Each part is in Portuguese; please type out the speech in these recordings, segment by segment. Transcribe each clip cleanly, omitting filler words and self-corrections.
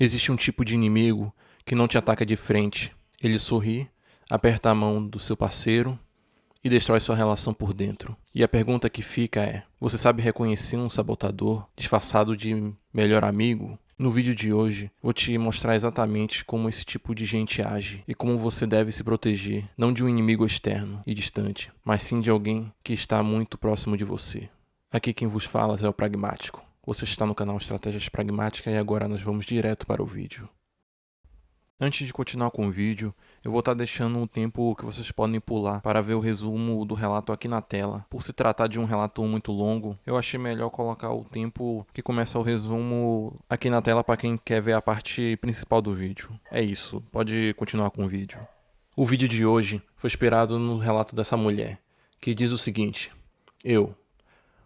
Existe um tipo de inimigo que não te ataca de frente. Ele sorri, aperta a mão do seu parceiro e destrói sua relação por dentro. E a pergunta que fica é: você sabe reconhecer um sabotador disfarçado de melhor amigo? No vídeo de hoje, vou te mostrar exatamente como esse tipo de gente age e como você deve se proteger, não de um inimigo externo e distante, mas sim de alguém que está muito próximo de você. Aqui quem vos fala é o Pragmático. Você está no canal Estratégias Pragmáticas e agora nós vamos direto para o vídeo. Antes de continuar com o vídeo, eu vou estar deixando um tempo que vocês podem pular para ver o resumo do relato aqui na tela. Por se tratar de um relato muito longo, eu achei melhor colocar o tempo que começa o resumo aqui na tela para quem quer ver a parte principal do vídeo. É isso, pode continuar com o vídeo. O vídeo de hoje foi inspirado no relato dessa mulher, que diz o seguinte: Eu,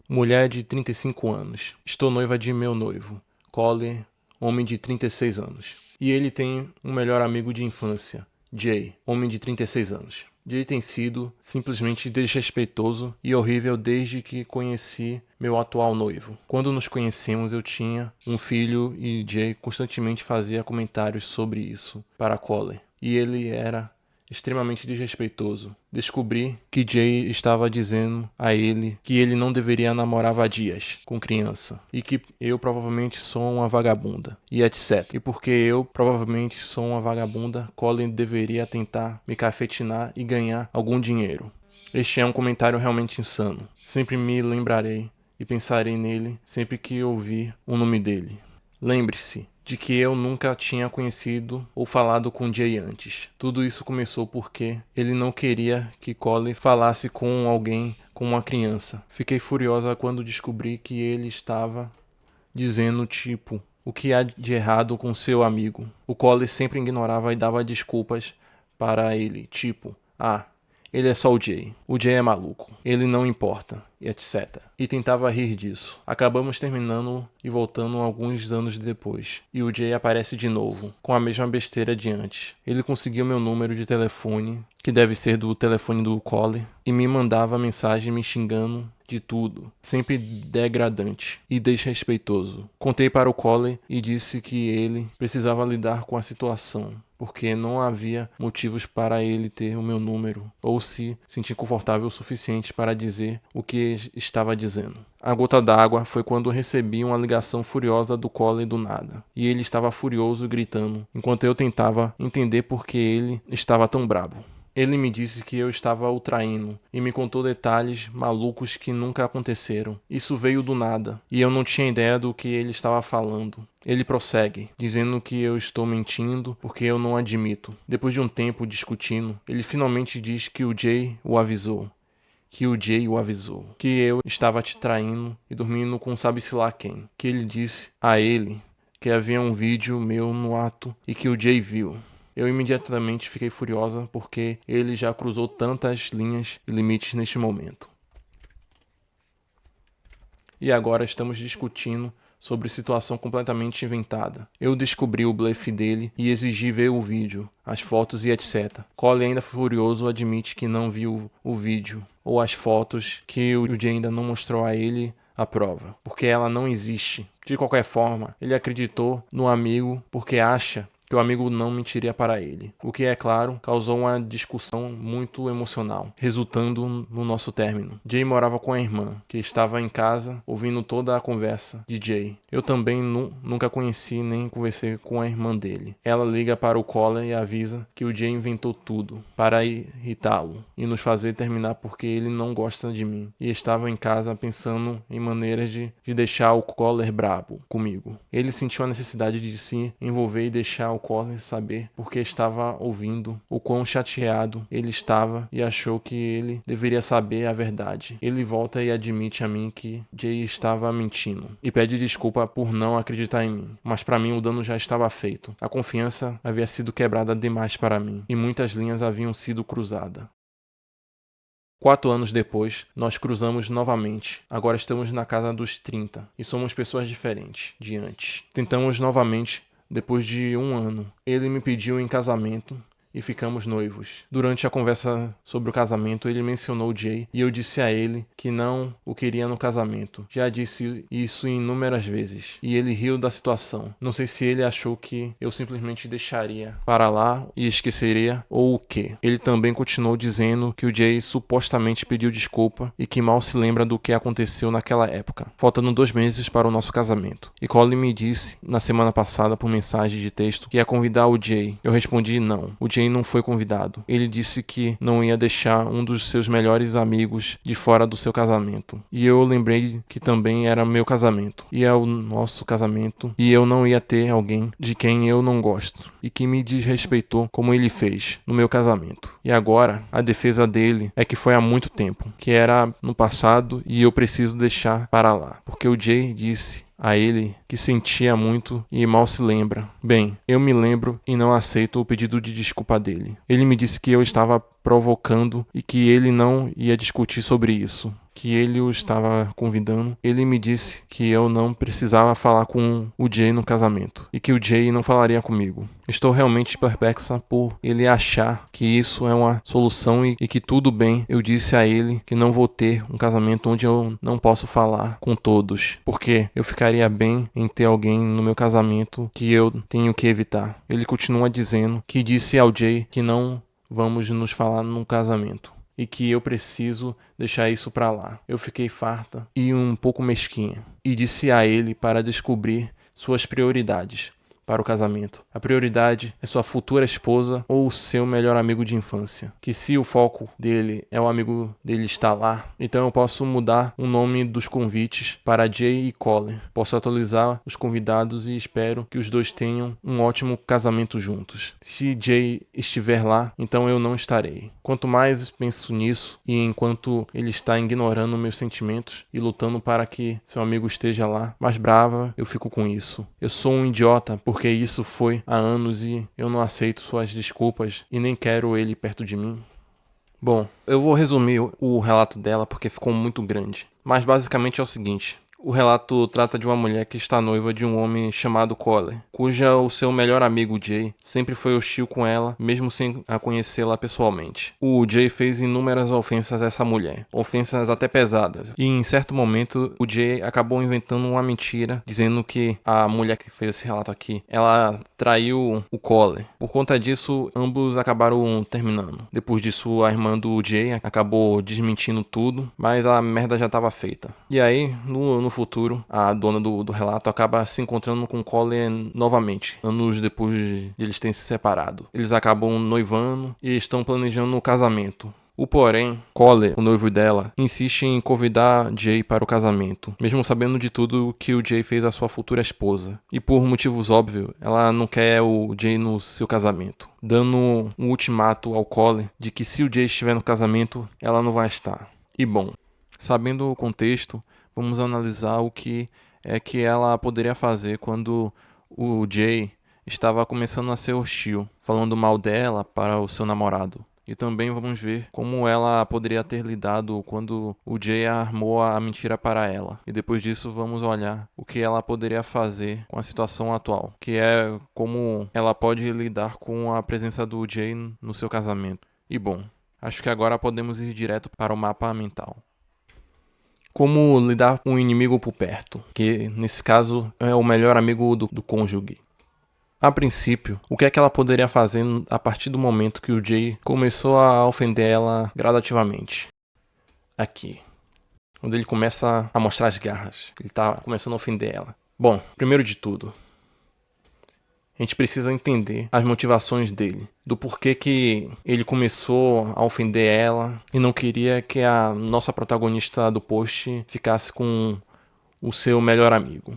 mulher de 35 anos, estou noiva de meu noivo, Colin, homem de 36 anos. E ele tem um melhor amigo de infância, Jay, homem de 36 anos. Jay tem sido simplesmente desrespeitoso e horrível desde que conheci meu atual noivo. Quando nos conhecemos, eu tinha um filho e Jay constantemente fazia comentários sobre isso para Colin. E ele era extremamente desrespeitoso. Descobri que Jay estava dizendo a ele que ele não deveria namorar vadias com criança e que eu provavelmente sou uma vagabunda e etc. E porque eu provavelmente sou uma vagabunda, Colin deveria tentar me cafetinar e ganhar algum dinheiro. Este é um comentário realmente insano. Sempre me lembrarei e pensarei nele sempre que ouvir o nome dele. Lembre-se de que eu nunca tinha conhecido ou falado com Jay antes. Tudo isso começou porque ele não queria que Colin falasse com alguém como uma criança. Fiquei furiosa quando descobri que ele estava dizendo tipo: o que há de errado com seu amigo? O Colin sempre ignorava e dava desculpas para ele, tipo: ele é só o Jay. O Jay é maluco. Ele não importa, e etc. E tentava rir disso. Acabamos terminando e voltando alguns anos depois. E o Jay aparece de novo, com a mesma besteira de antes. Ele conseguiu meu número de telefone, que deve ser do telefone do Colin, e me mandava mensagem me xingando de tudo, sempre degradante e desrespeitoso. Contei para o Colin e disse que ele precisava lidar com a situação, porque não havia motivos para ele ter o meu número ou se sentir confortável o suficiente para dizer o que estava dizendo. A gota d'água foi quando recebi uma ligação furiosa do Colin do nada, e ele estava furioso gritando, enquanto eu tentava entender por que ele estava tão brabo. Ele me disse que eu estava o traindo e me contou detalhes malucos que nunca aconteceram. Isso veio do nada e eu não tinha ideia do que ele estava falando. Ele prossegue, dizendo que eu estou mentindo porque eu não admito. Depois de um tempo discutindo, ele finalmente diz que o Jay o avisou. Que eu estava te traindo e dormindo com sabe-se lá quem. Que ele disse a ele que havia um vídeo meu no ato e que o Jay viu. Eu imediatamente fiquei furiosa porque ele já cruzou tantas linhas e limites neste momento. E agora estamos discutindo sobre situação completamente inventada. Eu descobri o blefe dele e exigi ver o vídeo, as fotos e etc. Colin, ainda furioso, admite que não viu o vídeo ou as fotos, que o Jay ainda não mostrou a ele a prova, porque ela não existe. De qualquer forma, ele acreditou no amigo porque acha que o amigo não mentiria para ele, o que, é claro, causou uma discussão muito emocional, resultando no nosso término. Jay morava com a irmã, que estava em casa ouvindo toda a conversa de Jay. Eu também nunca conheci nem conversei com a irmã dele. Ela liga para o Colin e avisa que o Jay inventou tudo para irritá-lo e nos fazer terminar porque ele não gosta de mim, e estava em casa pensando em maneiras de deixar o Colin brabo comigo. Ele sentiu a necessidade de se envolver e deixar o Colin saber porque estava ouvindo o quão chateado ele estava e achou que ele deveria saber a verdade. Ele volta e admite a mim que Jay estava mentindo e pede desculpa por não acreditar em mim, mas para mim o dano já estava feito. A confiança havia sido quebrada demais para mim e muitas linhas haviam sido cruzadas. 4 anos depois, nós cruzamos novamente. Agora estamos na casa dos 30 e somos pessoas diferentes de antes. Tentamos novamente depois de 1 ano. Ele me pediu em casamento e ficamos noivos. Durante a conversa sobre o casamento, ele mencionou Jay e eu disse a ele que não o queria no casamento. Já disse isso inúmeras vezes e ele riu da situação. Não sei se ele achou que eu simplesmente deixaria para lá e esqueceria ou o quê. Ele também continuou dizendo que o Jay supostamente pediu desculpa e que mal se lembra do que aconteceu naquela época, faltando 2 meses para o nosso casamento. E Colin me disse na semana passada por mensagem de texto que ia convidar o Jay. Eu respondi não. O Jay não foi convidado. Ele disse que não ia deixar um dos seus melhores amigos de fora do seu casamento. E eu lembrei que também era meu casamento. E é o nosso casamento. E eu não ia ter alguém de quem eu não gosto e que me desrespeitou como ele fez no meu casamento. E agora, a defesa dele é que foi há muito tempo, que era no passado e eu preciso deixar para lá. Porque o Jay disse a ele que sentia muito e mal se lembra. Bem, eu me lembro e não aceito o pedido de desculpa dele. Ele me disse que eu estava provocando e que ele não ia discutir sobre isso, que ele o estava convidando. Ele me disse que eu não precisava falar com o Jay no casamento e que o Jay não falaria comigo. Estou realmente perplexa por ele achar que isso é uma solução e que tudo bem. Eu disse a ele que não vou ter um casamento onde eu não posso falar com todos, porque eu ficaria bem em ter alguém no meu casamento que eu tenho que evitar. Ele continua dizendo que disse ao Jay que não vamos nos falar no casamento e que eu preciso deixar isso pra lá. Eu fiquei farta e um pouco mesquinha e disse a ele para descobrir suas prioridades para o casamento. A prioridade é sua futura esposa ou o seu melhor amigo de infância. Que se o foco dele é o amigo dele estar lá, então eu posso mudar o nome dos convites para Jay e Colin. Posso atualizar os convidados e espero que os dois tenham um ótimo casamento juntos. Se Jay estiver lá, então eu não estarei. Quanto mais penso nisso e enquanto ele está ignorando meus sentimentos e lutando para que seu amigo esteja lá, mais brava eu fico com isso. Eu sou um idiota porque isso foi há anos e eu não aceito suas desculpas e nem quero ele perto de mim. Bom, eu vou resumir o relato dela porque ficou muito grande. Mas basicamente é o seguinte. O relato trata de uma mulher que está noiva de um homem chamado Colin, cuja o seu melhor amigo Jay sempre foi hostil com ela, mesmo sem a conhecê-la pessoalmente. O Jay fez inúmeras ofensas a essa mulher, ofensas até pesadas, e em certo momento o Jay acabou inventando uma mentira, dizendo que a mulher que fez esse relato aqui, ela traiu o Colin. Por conta disso, ambos acabaram terminando. Depois disso, a irmã do Jay acabou desmentindo tudo, mas a merda já estava feita. E aí, no futuro, a dona do relato acaba se encontrando com Colin novamente, anos depois de eles terem se separado. Eles acabam noivando e estão planejando o casamento. Porém, Colin, o noivo dela, insiste em convidar Jay para o casamento, mesmo sabendo de tudo que o Jay fez à sua futura esposa. E por motivos óbvios, ela não quer o Jay no seu casamento, dando um ultimato ao Colin de que se o Jay estiver no casamento, ela não vai estar. E bom, sabendo o contexto, vamos analisar o que é que ela poderia fazer quando o Jay estava começando a ser hostil, falando mal dela para o seu namorado. E também vamos ver como ela poderia ter lidado quando o Jay armou a mentira para ela. E depois disso vamos olhar o que ela poderia fazer com a situação atual, que é como ela pode lidar com a presença do Jay no seu casamento. E bom, acho que agora podemos ir direto para o mapa mental. Como lidar com o inimigo por perto, que nesse caso é o melhor amigo do cônjuge. A princípio, o que é que ela poderia fazer a partir do momento que o Jay começou a ofender ela gradativamente? Aqui, onde ele começa a mostrar as garras, ele tá começando a ofender ela. Bom, primeiro de tudo, a gente precisa entender as motivações dele, do porquê que ele começou a ofender ela e não queria que a nossa protagonista do post ficasse com o seu melhor amigo.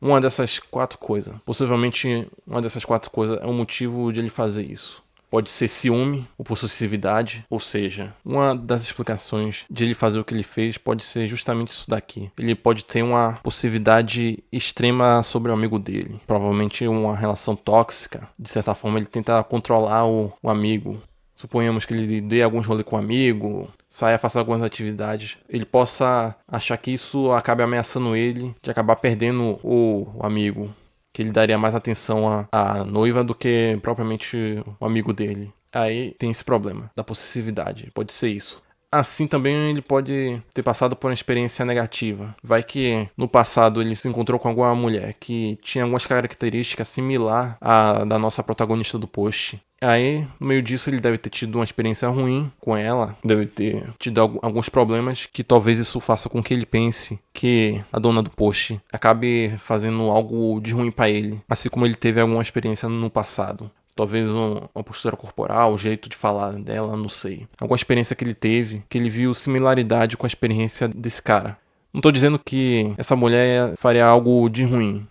Uma dessas 4 coisas, possivelmente uma dessas 4 coisas é o motivo de ele fazer isso. Pode ser ciúme ou possessividade, ou seja, uma das explicações de ele fazer o que ele fez pode ser justamente isso daqui. Ele pode ter uma possessividade extrema sobre o amigo dele, provavelmente uma relação tóxica. De certa forma, ele tenta controlar o amigo. Suponhamos que ele dê alguns rolês com o amigo, saia, faça algumas atividades. Ele possa achar que isso acabe ameaçando ele de acabar perdendo o amigo. que ele daria mais atenção à noiva do que propriamente o amigo dele. Aí tem esse problema da possessividade, pode ser isso. Assim também ele pode ter passado por uma experiência negativa. Vai que no passado ele se encontrou com alguma mulher que tinha algumas características similares à da nossa protagonista do post. Aí, no meio disso, ele deve ter tido uma experiência ruim com ela, deve ter tido alguns problemas que talvez isso faça com que ele pense que a dona do post acabe fazendo algo de ruim pra ele, assim como ele teve alguma experiência no passado. Talvez uma postura corporal, o jeito de falar dela, não sei. Alguma experiência que ele teve, que ele viu similaridade com a experiência desse cara. Não tô dizendo que essa mulher faria algo de ruim.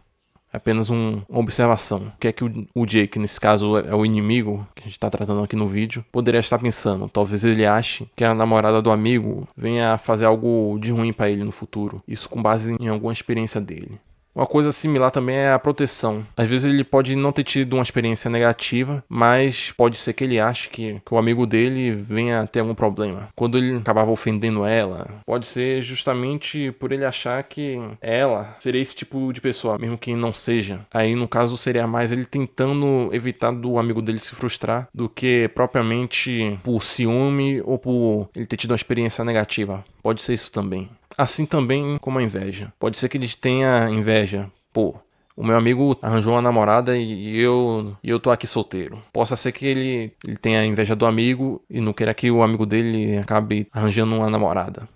É apenas uma observação. O que é que o Jake, nesse caso é o inimigo, que a gente tá tratando aqui no vídeo, poderia estar pensando. Talvez ele ache que a namorada do amigo venha fazer algo de ruim pra ele no futuro. Isso com base em alguma experiência dele. Uma coisa similar também é a proteção. Às vezes ele pode não ter tido uma experiência negativa, mas pode ser que ele ache que o amigo dele venha ter algum problema. Quando ele acabava ofendendo ela, pode ser justamente por ele achar que ela seria esse tipo de pessoa, mesmo que não seja. Aí no caso seria mais ele tentando evitar do amigo dele se frustrar do que propriamente por ciúme ou por ele ter tido uma experiência negativa. Pode ser isso também. Assim também como a inveja. Pode ser que ele tenha inveja. Pô, o meu amigo arranjou uma namorada e eu tô aqui solteiro. Possa ser que ele tenha inveja do amigo e não queira que o amigo dele acabe arranjando uma namorada.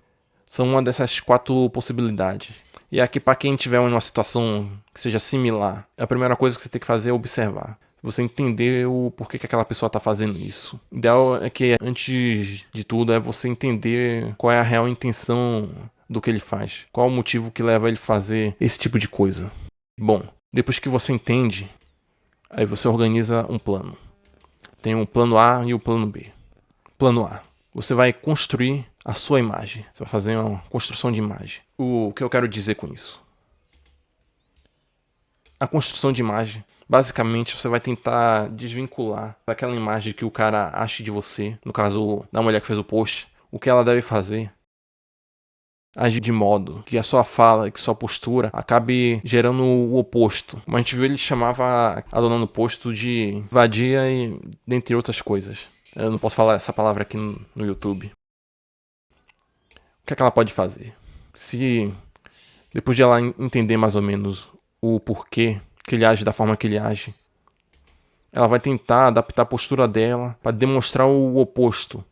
São uma dessas 4 possibilidades. E aqui para quem tiver uma situação que seja similar, a primeira coisa que você tem que fazer é observar. Você entender o porquê que aquela pessoa tá fazendo isso. O ideal é que, antes de tudo, é você entender qual é a real intenção do que ele faz. Qual o motivo que leva ele a fazer esse tipo de coisa. Bom, depois que você entende, aí você organiza um plano. Tem um plano A e o plano B. Plano A. Você vai construir a sua imagem. Você vai fazer uma construção de imagem. O que eu quero dizer com isso? A construção de imagem, basicamente, você vai tentar desvincular daquela imagem que o cara acha de você, no caso da mulher que fez o post, o que ela deve fazer. Agir de modo que a sua fala, que sua postura acabe gerando o oposto. Como a gente viu, ele chamava a dona do posto de vadia e dentre outras coisas. Eu não posso falar essa palavra aqui no YouTube. O que é que ela pode fazer? Se depois de ela entender mais ou menos o porquê que ele age da forma que ele age, ela vai tentar adaptar a postura dela para demonstrar o oposto.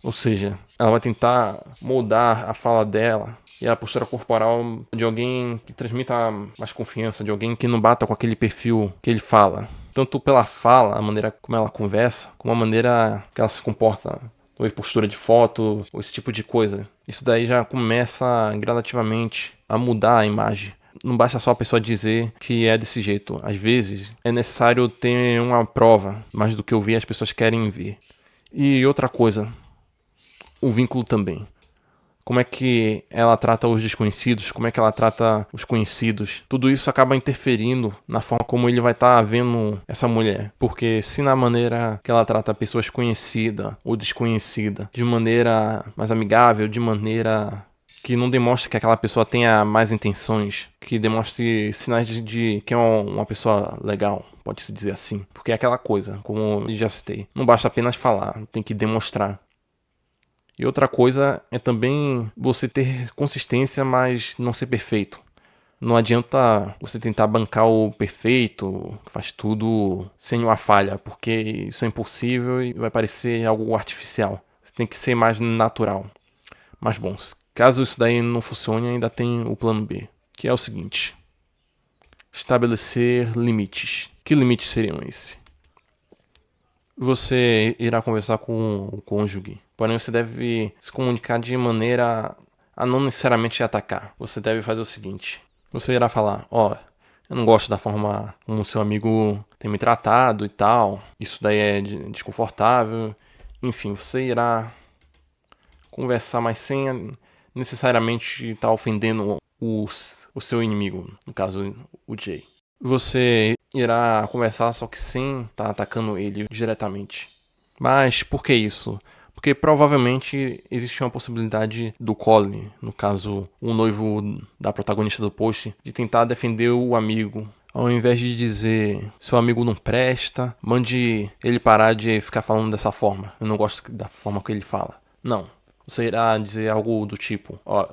Ou seja, ela vai tentar moldar a fala dela e a postura corporal de alguém que transmita mais confiança, de alguém que não bata com aquele perfil que ele fala. Tanto pela fala, a maneira como ela conversa, como a maneira que ela se comporta, ou postura de foto, ou esse tipo de coisa. Isso daí já começa gradativamente a mudar a imagem. Não basta só a pessoa dizer que é desse jeito. Às vezes é necessário ter uma prova, mais do que ouvir, as pessoas querem ver. E outra coisa, o vínculo também. Como é que ela trata os desconhecidos, como é que ela trata os conhecidos. Tudo isso acaba interferindo na forma como ele vai estar vendo essa mulher. Porque se na maneira que ela trata pessoas conhecidas ou desconhecidas de maneira mais amigável, de maneira que não demonstre que aquela pessoa tenha mais intenções, que demonstre sinais de que é uma pessoa legal, pode-se dizer assim. Porque é aquela coisa, como eu já citei, não basta apenas falar, tem que demonstrar. E outra coisa é também você ter consistência, mas não ser perfeito. Não adianta você tentar bancar o perfeito, que faz tudo sem uma falha, porque isso é impossível e vai parecer algo artificial. Você tem que ser mais natural. Mas bom, caso isso daí não funcione, ainda tem o plano B, que é o seguinte: estabelecer limites. Que limites seriam esses? Você irá conversar com o cônjuge, porém você deve se comunicar de maneira a não necessariamente atacar. Você deve fazer o seguinte: você irá falar, eu não gosto da forma como o seu amigo tem me tratado e tal, isso daí é desconfortável. Enfim, você irá conversar, mas sem necessariamente estar ofendendo o seu inimigo, no caso o Jay. Você irá conversar, só que sem estar atacando ele diretamente. Mas por que isso? Porque provavelmente existe uma possibilidade do Colin, no caso o noivo da protagonista do post, de tentar defender o amigo Ao invés de dizer seu amigo não presta, mande ele parar de ficar falando dessa forma. Eu não gosto da forma que ele fala. Não. Você irá dizer algo do tipo: ó,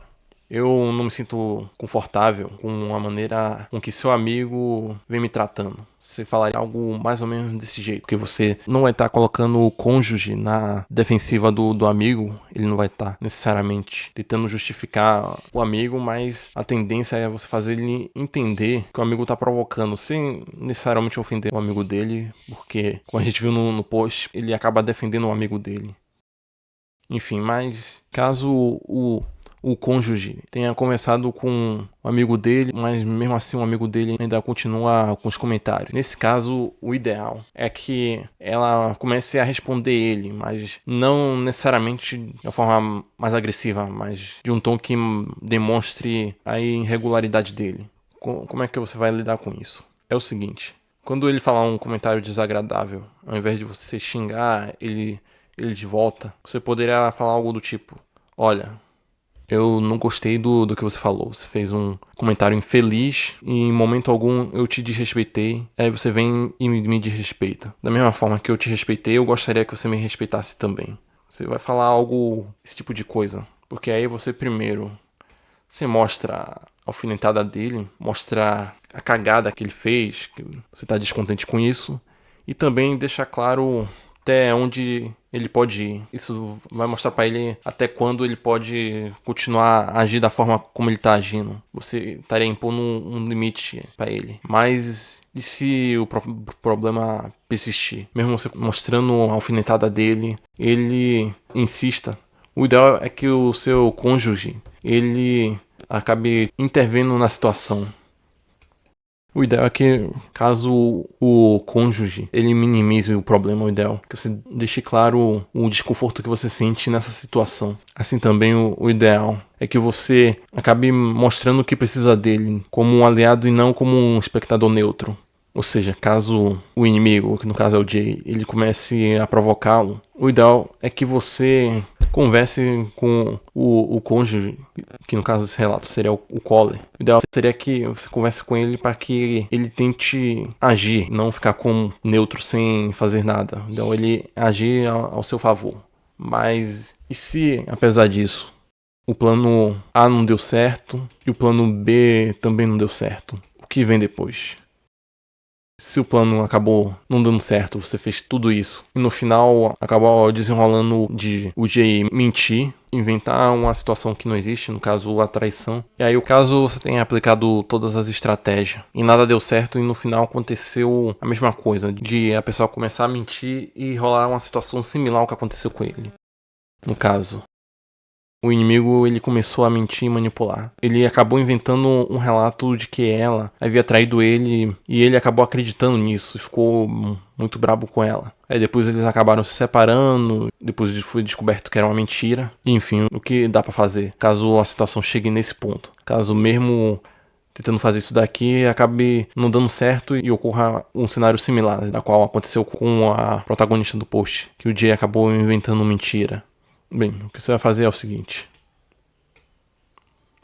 eu não me sinto confortável com a maneira com que seu amigo vem me tratando. Você falaria algo mais ou menos desse jeito, porque você não vai estar colocando o cônjuge na defensiva do amigo, ele não vai estar necessariamente tentando justificar o amigo, mas a tendência é você fazer ele entender que o amigo está provocando, sem necessariamente ofender o amigo dele, porque, como a gente viu no post, ele acaba defendendo o amigo dele. Enfim, mas caso o cônjuge tenha conversado com um amigo dele, mas mesmo assim o amigo dele ainda continua com os comentários. Nesse caso, o ideal é que ela comece a responder ele, mas não necessariamente de uma forma mais agressiva, mas de um tom que demonstre a irregularidade dele. Como é que você vai lidar com isso? É o seguinte: quando ele falar um comentário desagradável, ao invés de você xingar ele de volta, você poderia falar algo do tipo: olha, eu não gostei do que você falou. Você fez um comentário infeliz e em momento algum eu te desrespeitei. Aí você vem e me desrespeita. Da mesma forma que eu te respeitei, eu gostaria que você me respeitasse também. Você vai falar algo, esse tipo de coisa. Porque aí você primeiro, você mostra a alfinetada dele, mostra a cagada que ele fez, que você tá descontente com isso. E também deixa claro até onde ele pode ir. Isso vai mostrar pra ele até quando ele pode continuar a agir da forma como ele tá agindo. Você estaria impondo um limite pra ele. Mas e se o problema persistir? Mesmo você mostrando a alfinetada dele, ele insista. O ideal é que o seu cônjuge, ele acabe intervindo na situação. O ideal é que, caso o cônjuge ele minimize o problema, o ideal é que você deixe claro o desconforto que você sente nessa situação. Assim também o ideal é que você acabe mostrando que precisa dele como um aliado e não como um espectador neutro. Ou seja, caso o inimigo, que no caso é o Jay, ele comece a provocá-lo, o ideal é que você converse com o cônjuge, que no caso desse relato seria o Colin. O ideal seria que você converse com ele para que ele tente agir, não ficar como neutro sem fazer nada. Então ele agir ao seu favor. Mas e se, apesar disso, o plano A não deu certo e o plano B também não deu certo? O que vem depois? Se o plano acabou não dando certo, você fez tudo isso e no final acabou desenrolando de o Jay mentir, inventar uma situação que não existe, no caso a traição. E aí o caso você tenha aplicado todas as estratégias e nada deu certo e no final aconteceu a mesma coisa, de a pessoa começar a mentir e rolar uma situação similar ao que aconteceu com ele. No caso, o inimigo ele começou a mentir e manipular. Ele acabou inventando um relato de que ela havia traído ele e ele acabou acreditando nisso e ficou muito brabo com ela. Aí depois eles acabaram se separando, depois foi descoberto que era uma mentira. Enfim, o que dá pra fazer caso a situação chegue nesse ponto? Caso mesmo tentando fazer isso daqui acabe não dando certo e ocorra um cenário similar, da qual aconteceu com a protagonista do post, que o Jay acabou inventando mentira. Bem, o que você vai fazer é o seguinte: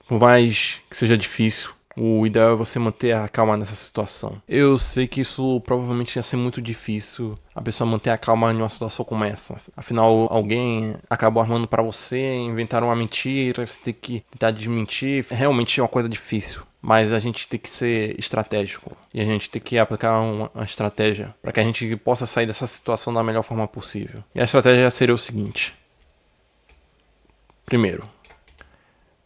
por mais que seja difícil, o ideal é você manter a calma nessa situação. Eu sei que isso provavelmente ia ser muito difícil, a pessoa manter a calma em uma situação como essa. Afinal, alguém acabou armando pra você, inventaram uma mentira, você tem que tentar desmentir. Realmente é uma coisa difícil. Mas a gente tem que ser estratégico. E a gente tem que aplicar uma estratégia para que a gente possa sair dessa situação da melhor forma possível. E a estratégia seria o seguinte: primeiro,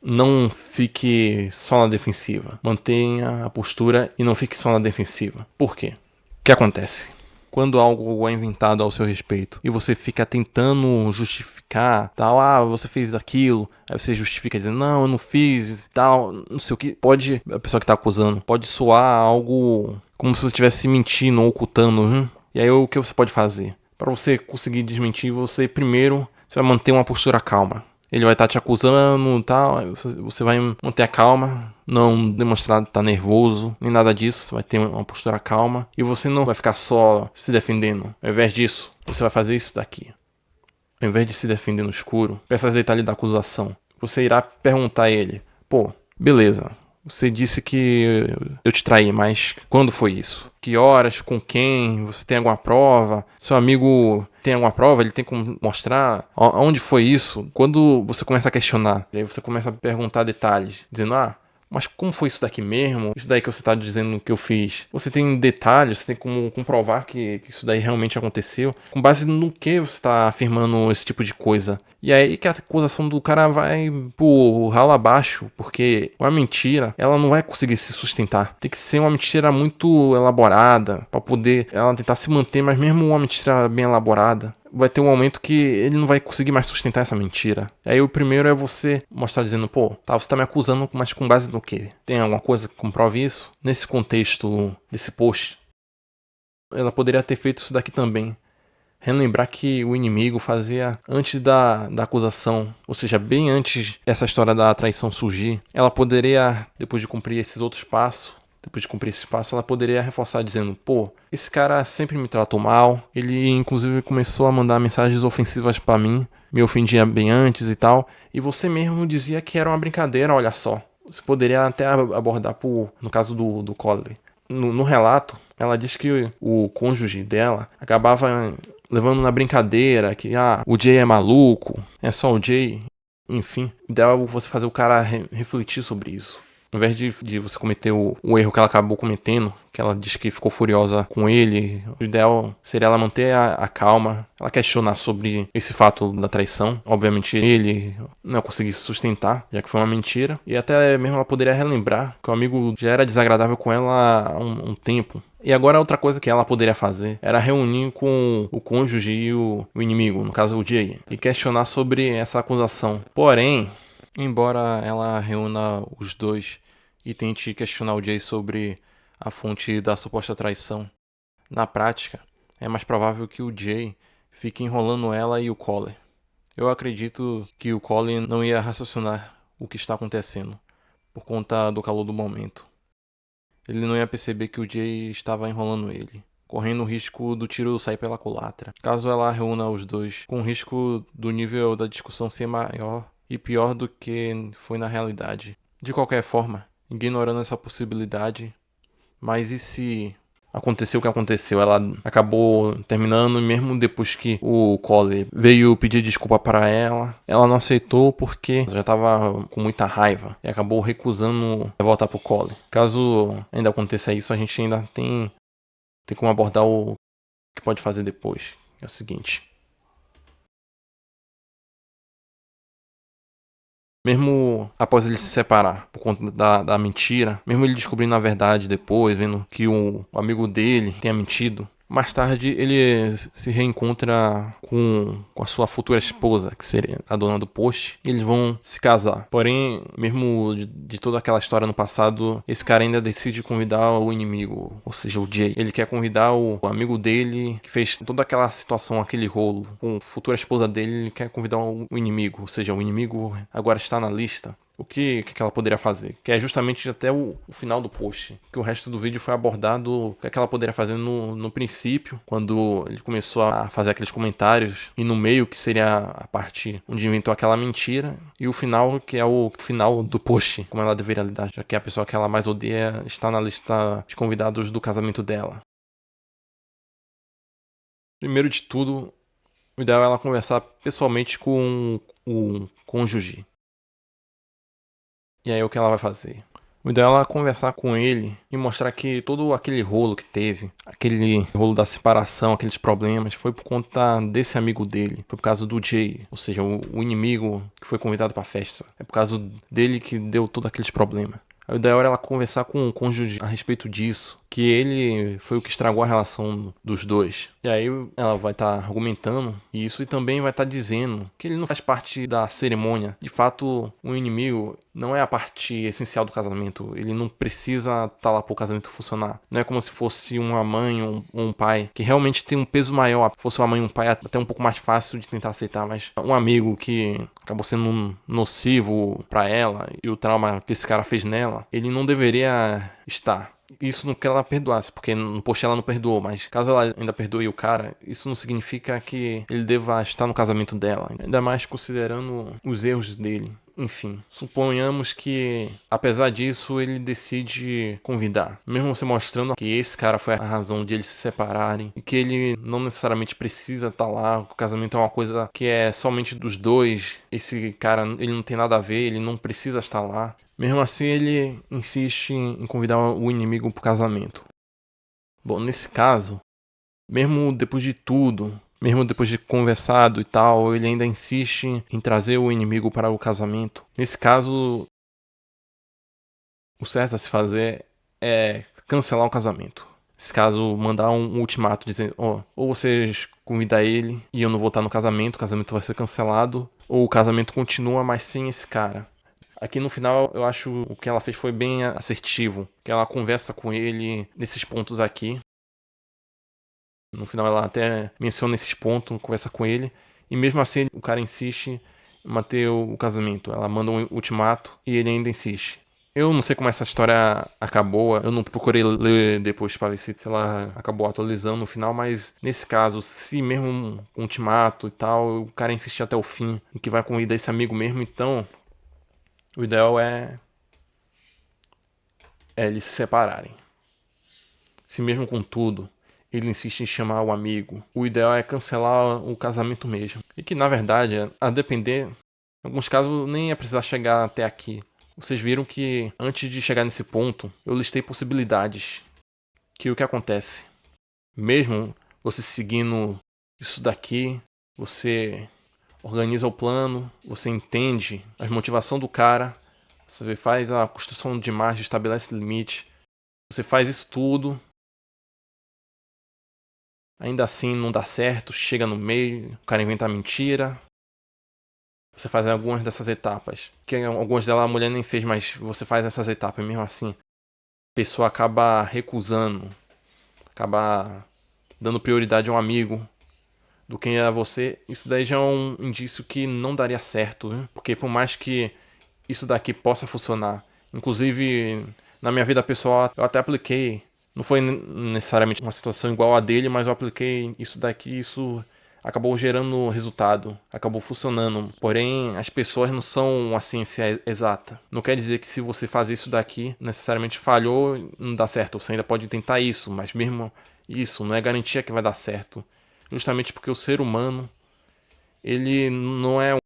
não fique só na defensiva. Mantenha a postura e não fique só na defensiva. Por quê? O que acontece? Quando algo é inventado ao seu respeito e você fica tentando justificar, tal, você fez aquilo, aí você justifica dizendo, não, eu não fiz, tal, não sei o que. Pode, a pessoa que tá acusando, pode soar algo como se você estivesse mentindo ou ocultando. E aí o que você pode fazer? Para você conseguir desmentir, você primeiro vai manter uma postura calma. Ele vai estar te acusando e tal, você vai manter a calma, não demonstrar estar nervoso, nem nada disso, você vai ter uma postura calma e você não vai ficar só se defendendo. Ao invés disso, você vai fazer isso daqui. Ao invés de se defender no escuro, peça os detalhes da acusação. Você irá perguntar a ele, pô, beleza, Você disse que eu te traí, mas quando foi isso? Que horas? Com quem? Você tem alguma prova? Seu amigo tem alguma prova? Ele tem como mostrar? Onde foi isso? Quando você começa a questionar, aí você começa a perguntar detalhes, dizendo, mas como foi isso daqui mesmo? Isso daí que você está dizendo que eu fiz? Você tem detalhes? Você tem como comprovar que isso daí realmente aconteceu? Com base no que você está afirmando esse tipo de coisa? E aí que a acusação do cara vai pro ralo abaixo, porque uma mentira, ela não vai conseguir se sustentar. Tem que ser uma mentira muito elaborada para poder ela tentar se manter, mas mesmo uma mentira bem elaborada, vai ter um momento que ele não vai conseguir mais sustentar essa mentira. Aí o primeiro é você mostrar dizendo, você tá me acusando, mas com base no quê? Tem alguma coisa que comprove isso? Nesse contexto desse post, ela poderia ter feito isso daqui também. Relembrar que o inimigo fazia antes da acusação, ou seja, bem antes dessa história da traição surgir, ela poderia, depois de cumprir esses outros passos, ela poderia reforçar dizendo, esse cara sempre me tratou mal, ele inclusive começou a mandar mensagens ofensivas pra mim, me ofendia bem antes e tal, e você mesmo dizia que era uma brincadeira, olha só. Você poderia até abordar no caso do Collie. No relato, ela diz que o cônjuge dela acabava levando na brincadeira que o Jay é maluco, é só o Jay, enfim. O ideal é você fazer o cara refletir sobre isso. Ao invés de você cometer o erro que ela acabou cometendo, que ela diz que ficou furiosa com ele, o ideal seria ela manter a calma, ela questionar sobre esse fato da traição. Obviamente ele não conseguir se sustentar, já que foi uma mentira. E até mesmo ela poderia relembrar que o amigo já era desagradável com ela há um tempo. E agora outra coisa que ela poderia fazer era reunir com o cônjuge e o inimigo, no caso o Jay, e questionar sobre essa acusação. Porém, embora ela reúna os dois e tente questionar o Jay sobre a fonte da suposta traição, na prática, é mais provável que o Jay fique enrolando ela e o Collie. Eu acredito que o Collie não ia raciocinar o que está acontecendo, por conta do calor do momento. Ele não ia perceber que o Jay estava enrolando ele, correndo o risco do tiro sair pela culatra. Caso ela reúna os dois, com o risco do nível da discussão ser maior e pior do que foi na realidade. De qualquer forma, ignorando essa possibilidade, mas e se aconteceu o que aconteceu? Ela acabou terminando, mesmo depois que o Collie veio pedir desculpa para ela não aceitou porque já estava com muita raiva e acabou recusando voltar pro Collie. Caso ainda aconteça isso, a gente ainda tem como abordar o que pode fazer depois. É o seguinte. Mesmo após ele se separar por conta da mentira, mesmo ele descobrindo a verdade depois, vendo que o amigo dele tenha mentido, mais tarde ele se reencontra com a sua futura esposa, que seria a dona do post, e eles vão se casar. Porém, mesmo de toda aquela história no passado, esse cara ainda decide convidar o inimigo, ou seja, o Jay. Ele quer convidar o amigo dele, que fez toda aquela situação, aquele rolo, com a futura esposa dele, ele quer convidar o inimigo, ou seja, o inimigo agora está na lista. O que ela poderia fazer? Que é justamente até o final do post. Que o resto do vídeo foi abordado o que ela poderia fazer no princípio, quando ele começou a fazer aqueles comentários, e no meio, que seria a parte onde inventou aquela mentira, e o final, que é o final do post, como ela deveria lidar, já que a pessoa que ela mais odeia está na lista de convidados do casamento dela. Primeiro de tudo, o ideal é ela conversar pessoalmente com o cônjuge. E aí o que ela vai fazer? O ideal é ela conversar com ele e mostrar que todo aquele rolo que teve, aquele rolo da separação, aqueles problemas, foi por conta desse amigo dele. Foi por causa do Jay, ou seja, o inimigo que foi convidado pra festa. É por causa dele que deu todos aqueles problemas. O ideal era ela conversar com o cônjuge a respeito disso, que ele foi o que estragou a relação dos dois. E aí ela vai estar argumentando isso e também vai estar dizendo que ele não faz parte da cerimônia. De fato, o inimigo não é a parte essencial do casamento. Ele não precisa estar lá para o casamento funcionar. Não é como se fosse uma mãe ou um pai que realmente tem um peso maior. Se fosse uma mãe ou um pai, até um pouco mais fácil de tentar aceitar, mas um amigo que acabou sendo nocivo para ela e o trauma que esse cara fez nela, ele não deveria estar. Isso não que ela perdoasse, porque no post ela não perdoou, mas caso ela ainda perdoe o cara, isso não significa que ele deva estar no casamento dela, ainda mais considerando os erros dele. Enfim, suponhamos que, apesar disso, ele decide convidar. Mesmo você mostrando que esse cara foi a razão de eles se separarem, e que ele não necessariamente precisa estar lá, o casamento é uma coisa que é somente dos dois, esse cara, ele não tem nada a ver, ele não precisa estar lá. Mesmo assim, ele insiste em convidar o inimigo pro casamento. Bom, nesse caso, mesmo depois de tudo, mesmo depois de conversado e tal, ele ainda insiste em trazer o inimigo para o casamento. Nesse caso, o certo a se fazer é cancelar o casamento. Nesse caso, mandar um ultimato dizendo, ou vocês convidam ele e eu não vou estar no casamento, o casamento vai ser cancelado, ou o casamento continua, mas sem esse cara. Aqui no final, eu acho o que ela fez foi bem assertivo, que ela conversa com ele nesses pontos aqui. No final ela até menciona esses pontos, conversa com ele. E mesmo assim o cara insiste em manter o casamento. Ela manda um ultimato e ele ainda insiste. Eu não sei como essa história acabou. Eu não procurei ler depois para ver se ela acabou atualizando no final. Mas nesse caso, se mesmo um ultimato e tal, o cara insistir até o fim em que vai convidar esse amigo mesmo, então o ideal é eles se separarem. Se mesmo com tudo ele insiste em chamar o amigo, o ideal é cancelar o casamento mesmo. E que na verdade, a depender, em alguns casos nem é precisar chegar até aqui. Vocês viram que antes de chegar nesse ponto, eu listei possibilidades. Que o que acontece? Mesmo você seguindo isso daqui, você organiza o plano, você entende a motivação do cara, você faz a construção de margem, estabelece limite, você faz isso tudo. Ainda assim não dá certo, chega no meio, o cara inventa mentira. Você faz algumas dessas etapas. Que algumas delas a mulher nem fez, mas você faz essas etapas mesmo assim. A pessoa acaba recusando, acaba dando prioridade a um amigo do que a você. Isso daí já é um indício que não daria certo, viu? Porque por mais que isso daqui possa funcionar, inclusive na minha vida pessoal eu até apliquei. Não foi necessariamente uma situação igual a dele, mas eu apliquei isso daqui, isso acabou gerando resultado, acabou funcionando. Porém, as pessoas não são uma ciência exata. Não quer dizer que se você faz isso daqui, necessariamente falhou, não dá certo. Você ainda pode tentar isso, mas mesmo isso não é garantia que vai dar certo. Justamente porque o ser humano, ele não é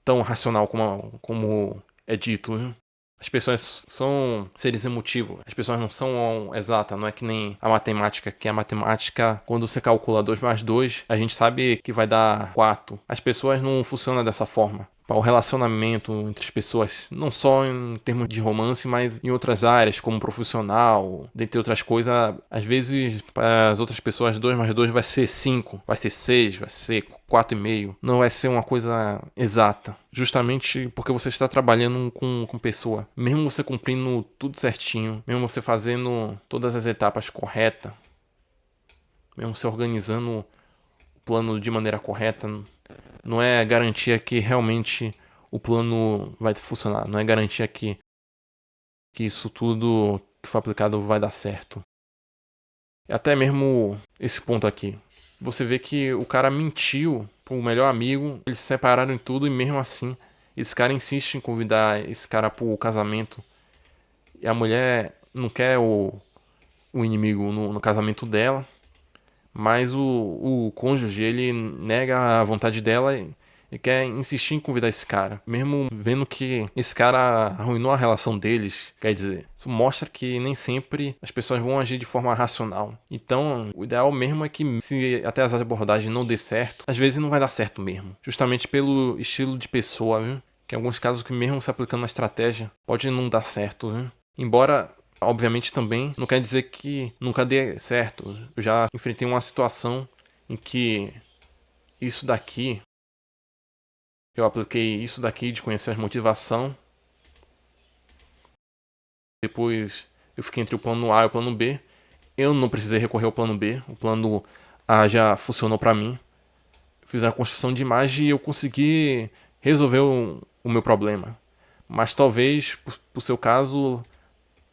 tão racional como é dito, né? As pessoas são seres emotivos, as pessoas não são exatas, não é que nem a matemática, que a matemática, quando você calcula 2 mais 2, a gente sabe que vai dar 4. As pessoas não funcionam dessa forma. O relacionamento entre as pessoas, não só em termos de romance, mas em outras áreas, como profissional, dentre outras coisas, às vezes para as outras pessoas 2 mais 2 vai ser 5, vai ser 6, vai ser 4,5. Não vai ser uma coisa exata. Justamente porque você está trabalhando com pessoa. Mesmo você cumprindo tudo certinho, mesmo você fazendo todas as etapas corretas, mesmo você organizando o plano de maneira correta, não é garantia que realmente o plano vai funcionar. Não é garantia que isso tudo que foi aplicado vai dar certo. Até mesmo esse ponto aqui. Você vê que o cara mentiu pro melhor amigo, eles se separaram em tudo e mesmo assim esse cara insiste em convidar esse cara pro casamento. E a mulher não quer o inimigo no casamento dela, mas o cônjuge ele nega a vontade dela e quer insistir em convidar esse cara. Mesmo vendo que esse cara arruinou a relação deles, quer dizer, isso mostra que nem sempre as pessoas vão agir de forma racional. Então, o ideal mesmo é que se até as abordagens não dê certo, às vezes não vai dar certo mesmo. Justamente pelo estilo de pessoa, viu? Que em alguns casos que mesmo se aplicando na estratégia, pode não dar certo, viu? Embora obviamente também não quer dizer que nunca dê certo. Eu já enfrentei uma situação em que isso daqui, eu apliquei isso daqui de conhecer a motivação. Depois eu fiquei entre o plano A e o plano B. Eu não precisei recorrer ao plano B. O plano A já funcionou pra mim. Fiz a construção de imagem e eu consegui resolver o meu problema. Mas talvez, por seu caso,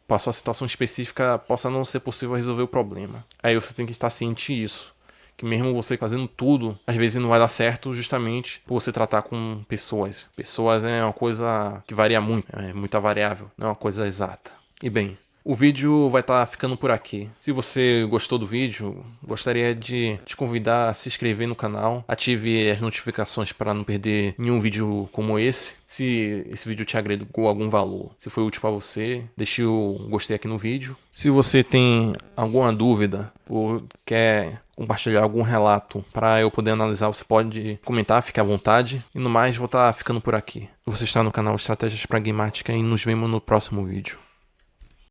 para sua situação específica, possa não ser possível resolver o problema. Aí você tem que estar ciente disso. que mesmo você fazendo tudo, às vezes não vai dar certo justamente por você tratar com pessoas. Pessoas é uma coisa que varia muito, é muita variável, não é uma coisa exata. E bem, o vídeo vai estar ficando por aqui. Se você gostou do vídeo, gostaria de te convidar a se inscrever no canal. Ative as notificações para não perder nenhum vídeo como esse. Se esse vídeo te agregou algum valor, se foi útil para você, deixe o gostei aqui no vídeo. Se você tem alguma dúvida ou quer compartilhar algum relato para eu poder analisar, você pode comentar, fique à vontade. E no mais, vou estar ficando por aqui. Você está no canal Estratégias Pragmáticas e nos vemos no próximo vídeo.